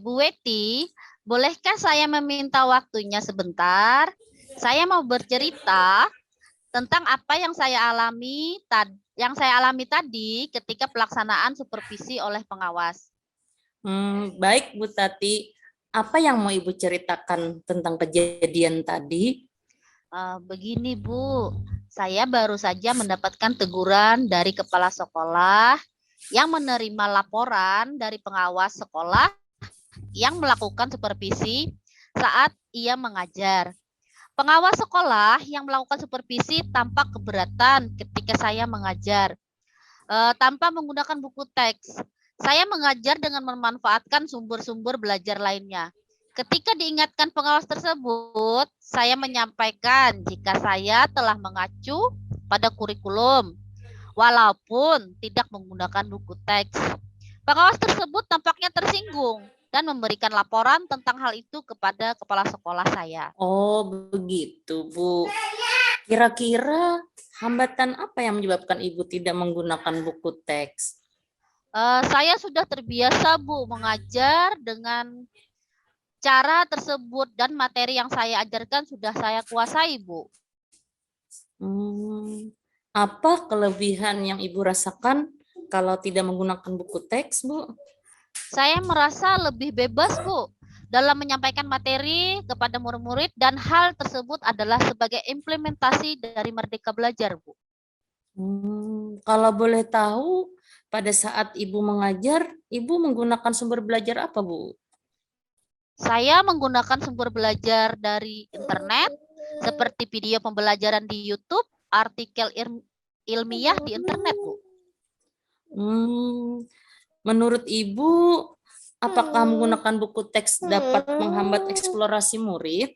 Bu Weti, bolehkah saya meminta waktunya sebentar? Saya mau bercerita tentang apa yang saya alami tadi ketika pelaksanaan supervisi oleh pengawas. Baik, Bu Tati. Apa yang mau Ibu ceritakan tentang kejadian tadi? Begini Bu, saya baru saja mendapatkan teguran dari kepala sekolah yang menerima laporan dari pengawas sekolah yang melakukan supervisi saat ia mengajar. Pengawas sekolah yang melakukan supervisi tampak keberatan ketika saya mengajar tanpa menggunakan buku teks. Saya mengajar dengan memanfaatkan sumber-sumber belajar lainnya. Ketika diingatkan pengawas tersebut, saya menyampaikan jika saya telah mengacu pada kurikulum, walaupun tidak menggunakan buku teks. Pengawas tersebut tampaknya tersinggung dan memberikan laporan tentang hal itu kepada kepala sekolah saya. Oh, begitu, Bu. Kira-kira hambatan apa yang menyebabkan Ibu tidak menggunakan buku teks? Saya sudah terbiasa, Bu, mengajar dengan cara tersebut dan materi yang saya ajarkan sudah saya kuasai, Bu. Apa kelebihan yang Ibu rasakan kalau tidak menggunakan buku teks, Bu? Saya merasa lebih bebas, Bu, dalam menyampaikan materi kepada murid-murid dan hal tersebut adalah sebagai implementasi dari Merdeka Belajar, Bu. Kalau boleh tahu, pada saat Ibu mengajar, Ibu menggunakan sumber belajar apa, Bu? Saya menggunakan sumber belajar dari internet, seperti video pembelajaran di YouTube, artikel ilmiah di internet, Bu. Menurut Ibu, apakah menggunakan buku teks dapat menghambat eksplorasi murid?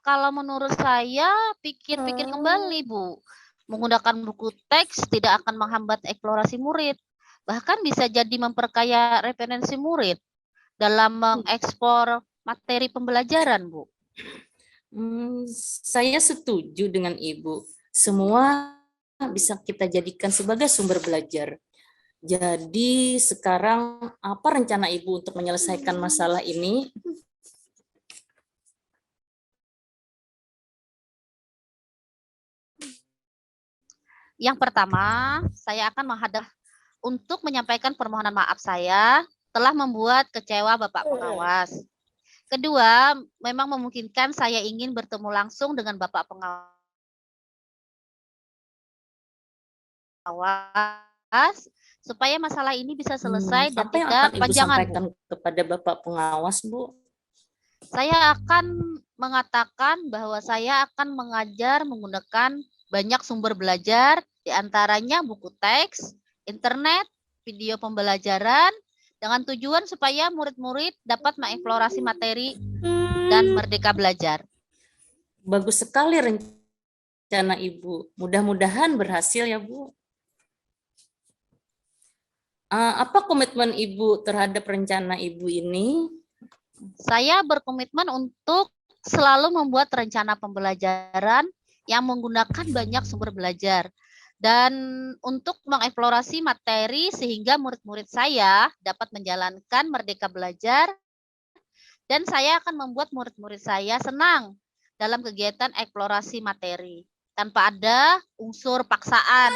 Kalau menurut saya, pikir-pikir kembali, Bu. Menggunakan buku teks tidak akan menghambat eksplorasi murid. Bahkan bisa jadi memperkaya referensi murid dalam mengekspor materi pembelajaran, Bu. Saya setuju dengan Ibu. Semua bisa kita jadikan sebagai sumber belajar. Jadi sekarang apa rencana Ibu untuk menyelesaikan masalah ini? Yang pertama, saya akan untuk menyampaikan permohonan maaf saya telah membuat kecewa Bapak pengawas. Kedua, memang memungkinkan saya ingin bertemu langsung dengan Bapak pengawas supaya masalah ini bisa selesai dan apa yang tidak akan Ibu kepanjangan, sampaikan kepada Bapak pengawas, Bu? Saya akan mengatakan bahwa saya akan mengajar menggunakan banyak sumber belajar, diantaranya buku teks, internet, video pembelajaran, dengan tujuan supaya murid-murid dapat mengeksplorasi materi dan merdeka belajar. Bagus sekali rencana Ibu. Mudah-mudahan berhasil ya, Bu. Apa komitmen Ibu terhadap rencana Ibu ini? Saya berkomitmen untuk selalu membuat rencana pembelajaran yang menggunakan banyak sumber belajar dan untuk mengeksplorasi materi sehingga murid-murid saya dapat menjalankan merdeka belajar dan saya akan membuat murid-murid saya senang dalam kegiatan eksplorasi materi tanpa ada unsur paksaan.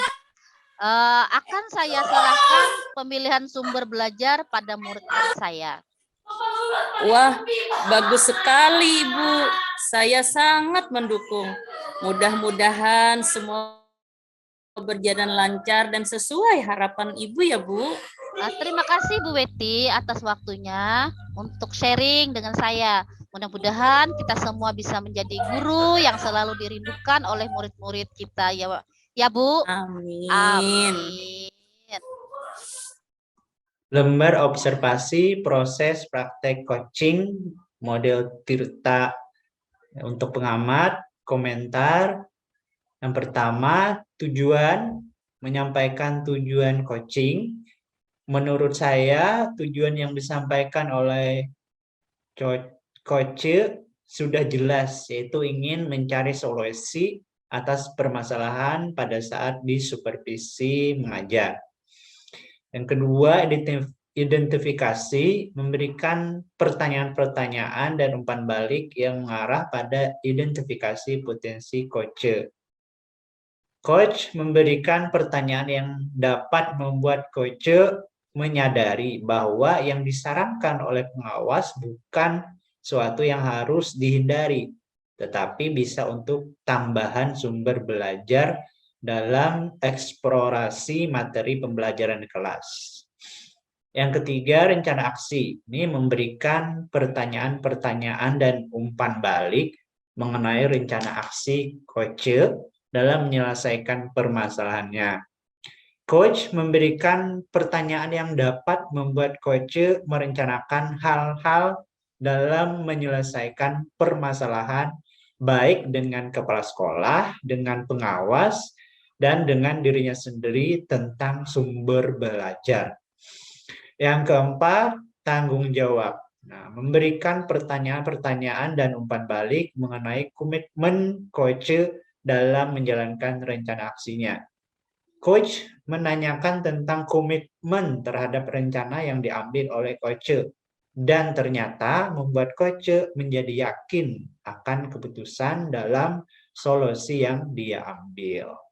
Akan saya serahkan pemilihan sumber belajar pada murid-murid saya. Wah, bagus sekali, Ibu. Saya sangat mendukung. Mudah-mudahan semua berjalan lancar dan sesuai harapan Ibu ya, Bu. Terima kasih Bu Weti atas waktunya untuk sharing dengan saya. Mudah-mudahan kita semua bisa menjadi guru yang selalu dirindukan oleh murid-murid kita ya Bu. Amin. Amin. Lembar observasi proses praktek coaching model Tirta untuk pengamat, komentar. Yang pertama, tujuan, menyampaikan tujuan coaching. Menurut saya, tujuan yang disampaikan oleh coach sudah jelas, yaitu ingin mencari solusi atas permasalahan pada saat disupervisi mengajar. Yang kedua, identifikasi, memberikan pertanyaan-pertanyaan dan umpan balik yang mengarah pada identifikasi potensi coach. Coach memberikan pertanyaan yang dapat membuat coach menyadari bahwa yang disarankan oleh pengawas bukan suatu yang harus dihindari, tetapi bisa untuk tambahan sumber belajar dalam eksplorasi materi pembelajaran di kelas. Yang ketiga, rencana aksi. Ini memberikan pertanyaan-pertanyaan dan umpan balik mengenai rencana aksi coach dalam menyelesaikan permasalahannya. Coach memberikan pertanyaan yang dapat membuat coach merencanakan hal-hal dalam menyelesaikan permasalahan, baik dengan kepala sekolah, dengan pengawas, dan dengan dirinya sendiri tentang sumber belajar. Yang keempat, tanggung jawab. Nah, memberikan pertanyaan-pertanyaan dan umpan balik mengenai komitmen coach dalam menjalankan rencana aksinya. Coach menanyakan tentang komitmen terhadap rencana yang diambil oleh coach dan ternyata membuat coach menjadi yakin akan keputusan dalam solusi yang dia ambil.